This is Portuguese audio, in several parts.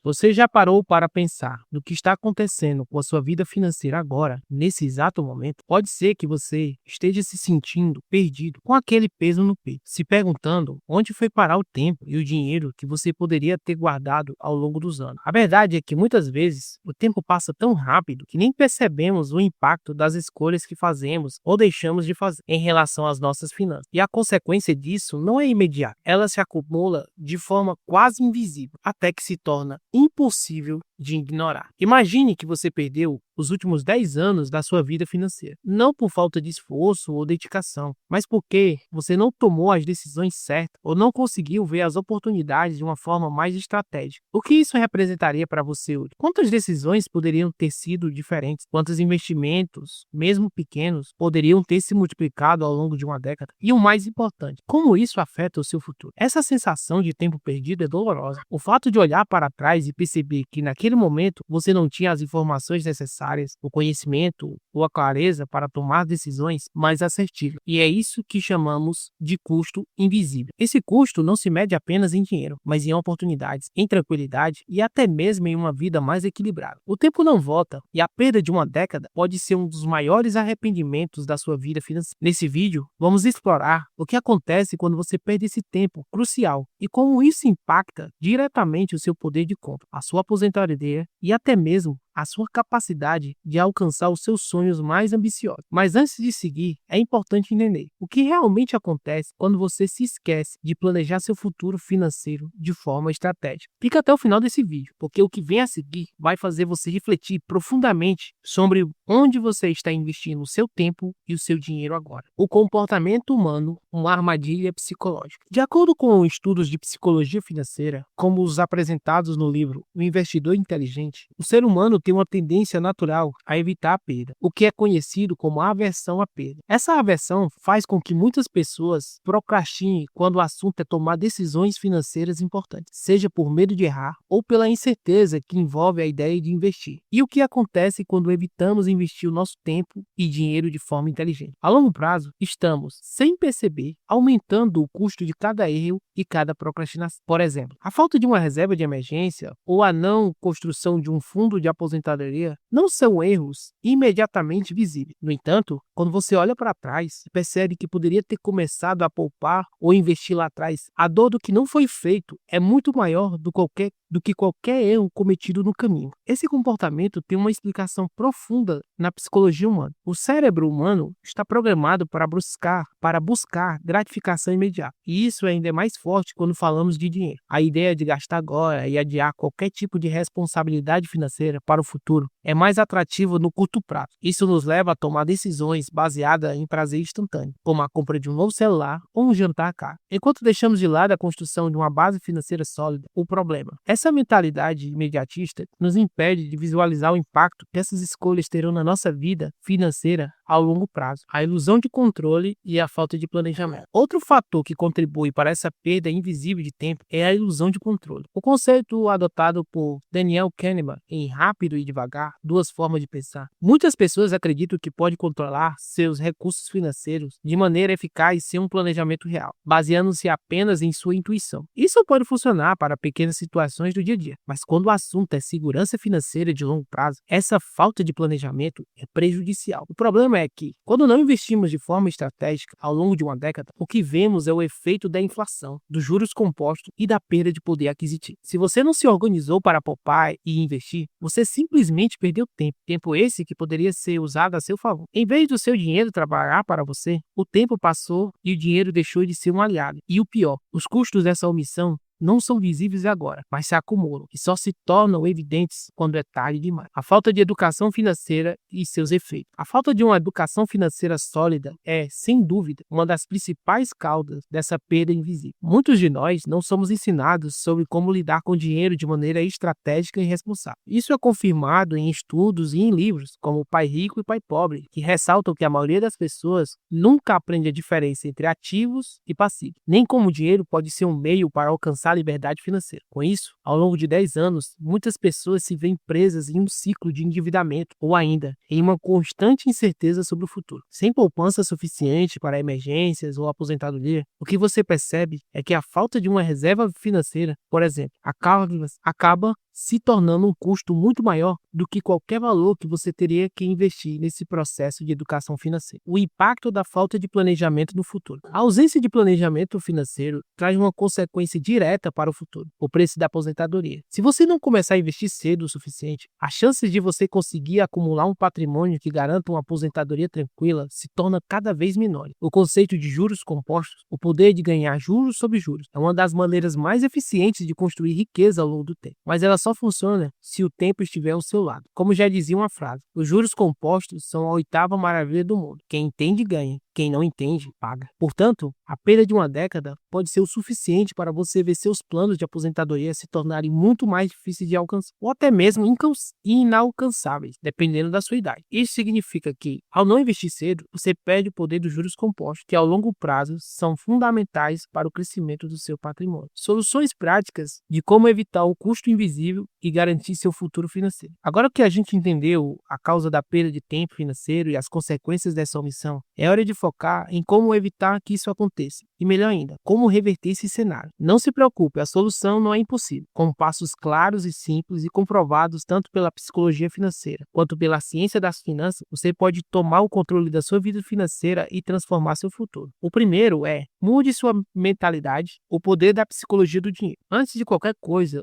Você já parou para pensar no que está acontecendo com a sua vida financeira agora, nesse exato momento? Pode ser que você esteja se sentindo perdido, com aquele peso no peito, se perguntando onde foi parar o tempo e o dinheiro que você poderia ter guardado ao longo dos anos. A verdade é que muitas vezes o tempo passa tão rápido que nem percebemos o impacto das escolhas que fazemos ou deixamos de fazer em relação às nossas finanças. E a consequência disso não é imediata, ela se acumula de forma quase invisível, até que se torna impossível de ignorar. Imagine que você perdeu os últimos 10 anos da sua vida financeira, não por falta de esforço ou dedicação, mas porque você não tomou as decisões certas ou não conseguiu ver as oportunidades de uma forma mais estratégica. O que isso representaria para você hoje? Quantas decisões poderiam ter sido diferentes? Quantos investimentos, mesmo pequenos, poderiam ter se multiplicado ao longo de uma década? E o mais importante, como isso afeta o seu futuro? Essa sensação de tempo perdido é dolorosa. O fato de olhar para trás e perceber que naquele momento você não tinha as informações necessárias, o conhecimento ou a clareza para tomar decisões mais assertivas. E é isso que chamamos de custo invisível. Esse custo não se mede apenas em dinheiro, mas em oportunidades, em tranquilidade e até mesmo em uma vida mais equilibrada. O tempo não volta e a perda de uma década pode ser um dos maiores arrependimentos da sua vida financeira. Nesse vídeo, vamos explorar o que acontece quando você perde esse tempo crucial e como isso impacta diretamente o seu poder de compra, a sua aposentadoria e até mesmo a sua capacidade de alcançar os seus sonhos mais ambiciosos. Mas antes de seguir, é importante entender o que realmente acontece quando você se esquece de planejar seu futuro financeiro de forma estratégica. Fica até o final desse vídeo, porque o que vem a seguir vai fazer você refletir profundamente sobre onde você está investindo o seu tempo e o seu dinheiro agora. O comportamento humano, uma armadilha psicológica. De acordo com estudos de psicologia financeira, como os apresentados no livro O Investidor Inteligente, o ser humano tem uma tendência natural a evitar a perda, o que é conhecido como aversão à perda. Essa aversão faz com que muitas pessoas procrastinem quando o assunto é tomar decisões financeiras importantes, seja por medo de errar ou pela incerteza que envolve a ideia de investir. E o que acontece quando evitamos investir o nosso tempo e dinheiro de forma inteligente? A longo prazo, estamos, sem perceber, aumentando o custo de cada erro e cada procrastinação. Por exemplo, a falta de uma reserva de emergência ou a não construção de um fundo de aposentadoria não são erros imediatamente visíveis. No entanto, quando você olha para trás e percebe que poderia ter começado a poupar ou investir lá atrás, a dor do que não foi feito é muito maior do que qualquer erro cometido no caminho. Esse comportamento tem uma explicação profunda na psicologia humana. O cérebro humano está programado para buscar gratificação imediata. E isso ainda é mais forte quando falamos de dinheiro. A ideia de gastar agora e adiar qualquer tipo de responsabilidade financeira para o futuro é mais atrativa no curto prazo. Isso nos leva a tomar decisões baseadas em prazer instantâneo, como a compra de um novo celular ou um jantar caro. Enquanto deixamos de lado a construção de uma base financeira sólida, o problema. Essa mentalidade imediatista nos impede de visualizar o impacto que essas escolhas terão na nossa vida financeira ao longo prazo, a ilusão de controle e a falta de planejamento. Outro fator que contribui para essa perda invisível de tempo é a ilusão de controle. O conceito adotado por Daniel Kahneman em Rápido e Devagar, Duas Formas de Pensar. Muitas pessoas acreditam que pode controlar seus recursos financeiros de maneira eficaz sem um planejamento real, baseando-se apenas em sua intuição. Isso pode funcionar para pequenas situações do dia a dia, mas quando o assunto é segurança financeira de longo prazo, essa falta de planejamento é prejudicial. O problema é que, quando não investimos de forma estratégica ao longo de uma década, o que vemos é o efeito da inflação, dos juros compostos e da perda de poder aquisitivo. Se você não se organizou para poupar e investir, você simplesmente perdeu tempo. Tempo esse que poderia ser usado a seu favor. Em vez do seu dinheiro trabalhar para você, o tempo passou e o dinheiro deixou de ser um aliado. E o pior, os custos dessa omissão não são visíveis agora, mas se acumulam e só se tornam evidentes quando é tarde demais. A falta de educação financeira e seus efeitos. A falta de uma educação financeira sólida é, sem dúvida, uma das principais causas dessa perda invisível. Muitos de nós não somos ensinados sobre como lidar com dinheiro de maneira estratégica e responsável. Isso é confirmado em estudos e em livros, como Pai Rico e Pai Pobre, que ressaltam que a maioria das pessoas nunca aprende a diferença entre ativos e passivos, nem como o dinheiro pode ser um meio para alcançar a liberdade financeira. Com isso, ao longo de 10 anos, muitas pessoas se veem presas em um ciclo de endividamento ou ainda em uma constante incerteza sobre o futuro. Sem poupança suficiente para emergências ou aposentadoria, o que você percebe é que a falta de uma reserva financeira, por exemplo, acaba se tornando um custo muito maior do que qualquer valor que você teria que investir nesse processo de educação financeira. O impacto da falta de planejamento no futuro. A ausência de planejamento financeiro traz uma consequência direta para o futuro, o preço da aposentadoria. Se você não começar a investir cedo o suficiente, as chances de você conseguir acumular um patrimônio que garanta uma aposentadoria tranquila se torna cada vez menor. O conceito de juros compostos, o poder de ganhar juros sobre juros, é uma das maneiras mais eficientes de construir riqueza ao longo do tempo. Mas ela só funciona se o tempo estiver ao seu lado. Como já dizia uma frase, os juros compostos são a oitava maravilha do mundo. Quem entende ganha, quem não entende paga. Portanto, a perda de uma década pode ser o suficiente para você ver seus planos de aposentadoria se tornarem muito mais difíceis de alcançar, ou até mesmo inalcançáveis, dependendo da sua idade. Isso significa que, ao não investir cedo, você perde o poder dos juros compostos, que ao longo prazo são fundamentais para o crescimento do seu patrimônio. Soluções práticas de como evitar o custo invisível e garantir seu futuro financeiro. Agora que a gente entendeu a causa da perda de tempo financeiro e as consequências dessa omissão, é hora de focar em como evitar que isso aconteça. E melhor ainda, como reverter esse cenário. Não se preocupe, a solução não é impossível. Com passos claros e simples e comprovados tanto pela psicologia financeira quanto pela ciência das finanças, você pode tomar o controle da sua vida financeira e transformar seu futuro. O primeiro é: mude sua mentalidade, o poder da psicologia do dinheiro. Antes de qualquer coisa,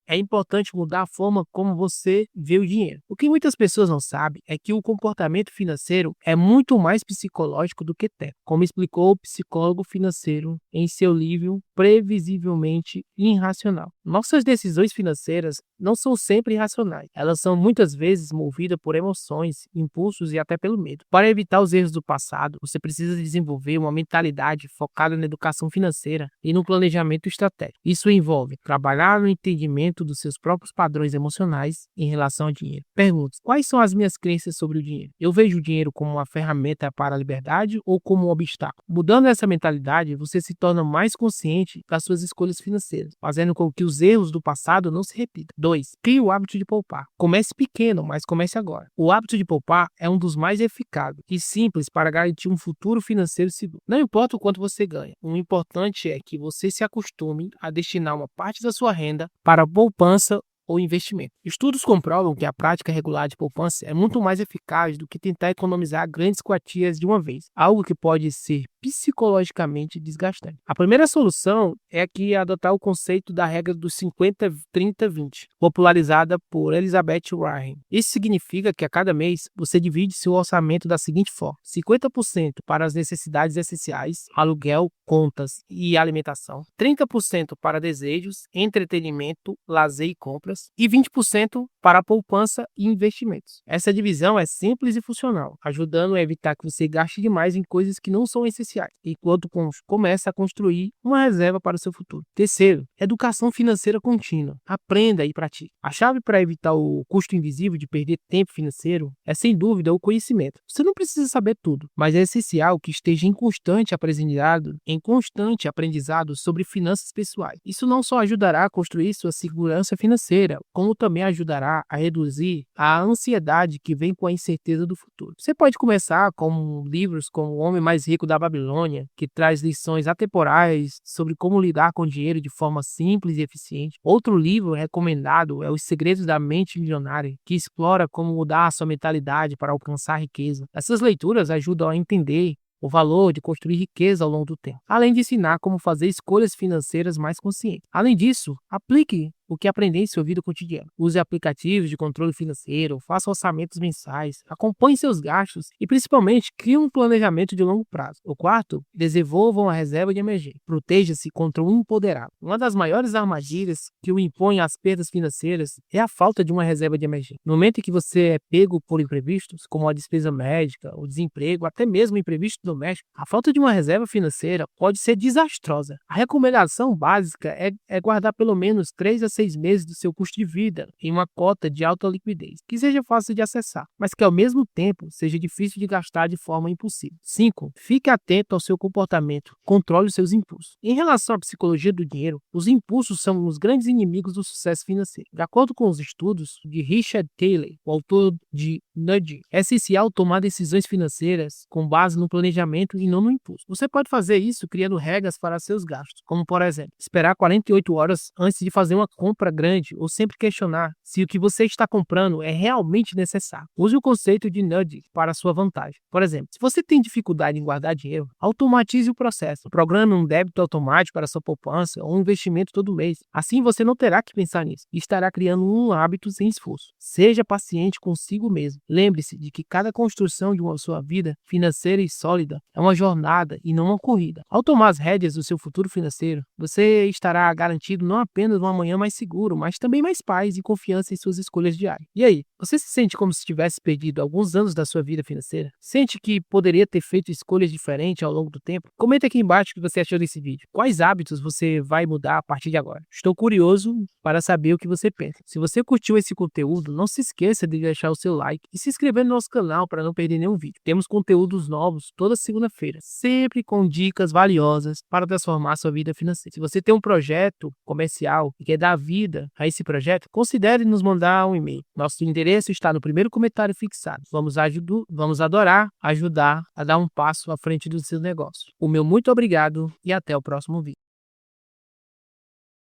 é importante mudar a forma como você vê o dinheiro. O que muitas pessoas não sabem é que o comportamento financeiro é muito mais psicológico do que técnico, como explicou o psicólogo financeiro em seu livro Previsivelmente Irracional. Nossas decisões financeiras não são sempre irracionais. Elas são muitas vezes movidas por emoções, impulsos e até pelo medo. Para evitar os erros do passado, você precisa desenvolver uma mentalidade focada na educação financeira e no planejamento estratégico. Isso envolve trabalhar no entendimento dos seus próprios padrões emocionais em relação ao dinheiro. Pergunte: quais são as minhas crenças sobre o dinheiro? Eu vejo o dinheiro como uma ferramenta para a liberdade ou como um obstáculo? Mudando essa mentalidade, você se torna mais consciente das suas escolhas financeiras, fazendo com que os erros do passado não se repitam. 2. Crie o hábito de poupar. Comece pequeno, mas comece agora. O hábito de poupar é um dos mais eficazes e simples para garantir um futuro financeiro seguro. Não importa o quanto você ganha, o importante é que você se acostume a destinar uma parte da sua renda para poupança ou investimento. Estudos comprovam que a prática regular de poupança é muito mais eficaz do que tentar economizar grandes quantias de uma vez, algo que pode ser psicologicamente desgastante. A primeira solução é adotar o conceito da regra dos 50-30-20, popularizada por Elizabeth Warren. Isso significa que a cada mês você divide seu orçamento da seguinte forma: 50% para as necessidades essenciais, aluguel, contas e alimentação, 30% para desejos, entretenimento, lazer e compras, e 20% para a poupança e investimentos. Essa divisão é simples e funcional, ajudando a evitar que você gaste demais em coisas que não são essenciais, enquanto começa a construir uma reserva para o seu futuro. Terceiro, educação financeira contínua. Aprenda e pratique. A chave para evitar o custo invisível de perder tempo financeiro é, sem dúvida, o conhecimento. Você não precisa saber tudo, mas é essencial que esteja em constante aprendizado sobre finanças pessoais. Isso não só ajudará a construir sua segurança financeira, como também ajudará a reduzir a ansiedade que vem com a incerteza do futuro. Você pode começar com livros como O Homem Mais Rico da Babilônia, que traz lições atemporais sobre como lidar com o dinheiro de forma simples e eficiente. Outro livro recomendado é Os Segredos da Mente Milionária, que explora como mudar a sua mentalidade para alcançar riqueza. Essas leituras ajudam a entender o valor de construir riqueza ao longo do tempo, além de ensinar como fazer escolhas financeiras mais conscientes. Além disso, aplique o que aprender em sua vida cotidiana. Use aplicativos de controle financeiro, faça orçamentos mensais, acompanhe seus gastos e, principalmente, crie um planejamento de longo prazo. O quarto, desenvolva uma reserva de emergência. Proteja-se contra o imponderável. Uma das maiores armadilhas que o impõe às perdas financeiras é a falta de uma reserva de emergência. No momento em que você é pego por imprevistos, como a despesa médica, o desemprego, até mesmo imprevisto doméstico, a falta de uma reserva financeira pode ser desastrosa. A recomendação básica é guardar pelo menos 3 a 6 meses do seu custo de vida em uma cota de alta liquidez, que seja fácil de acessar, mas que ao mesmo tempo seja difícil de gastar de forma impulsiva. 5. Fique atento ao seu comportamento, controle os seus impulsos. Em relação à psicologia do dinheiro, os impulsos são os grandes inimigos do sucesso financeiro. De acordo com os estudos de Richard Taylor, o autor de Nudging, é essencial tomar decisões financeiras com base no planejamento e não no impulso. Você pode fazer isso criando regras para seus gastos, como por exemplo, esperar 48 horas antes de fazer uma compra compra grande ou sempre questionar se o que você está comprando é realmente necessário. Use o conceito de nudge para a sua vantagem. Por exemplo, se você tem dificuldade em guardar dinheiro, automatize o processo. Programe um débito automático para sua poupança ou um investimento todo mês. Assim você não terá que pensar nisso e estará criando um hábito sem esforço. Seja paciente consigo mesmo. Lembre-se de que cada construção de uma sua vida financeira e sólida é uma jornada e não uma corrida. Ao tomar as rédeas do seu futuro financeiro, você estará garantido não apenas um amanhã mais seguro, mas também mais paz e confiança em suas escolhas diárias. E aí, você se sente como se tivesse perdido alguns anos da sua vida financeira? Sente que poderia ter feito escolhas diferentes ao longo do tempo? Comenta aqui embaixo o que você achou desse vídeo. Quais hábitos você vai mudar a partir de agora? Estou curioso para saber o que você pensa. Se você curtiu esse conteúdo, não se esqueça de deixar o seu like e se inscrever no nosso canal para não perder nenhum vídeo. Temos conteúdos novos toda segunda-feira, sempre com dicas valiosas para transformar sua vida financeira. Se você tem um projeto comercial e quer dar vida a esse projeto, considere nos mandar um e-mail. Nosso endereço está no primeiro comentário fixado. Vamos adorar ajudar a dar um passo à frente do seu negócio. O meu muito obrigado e até o próximo vídeo.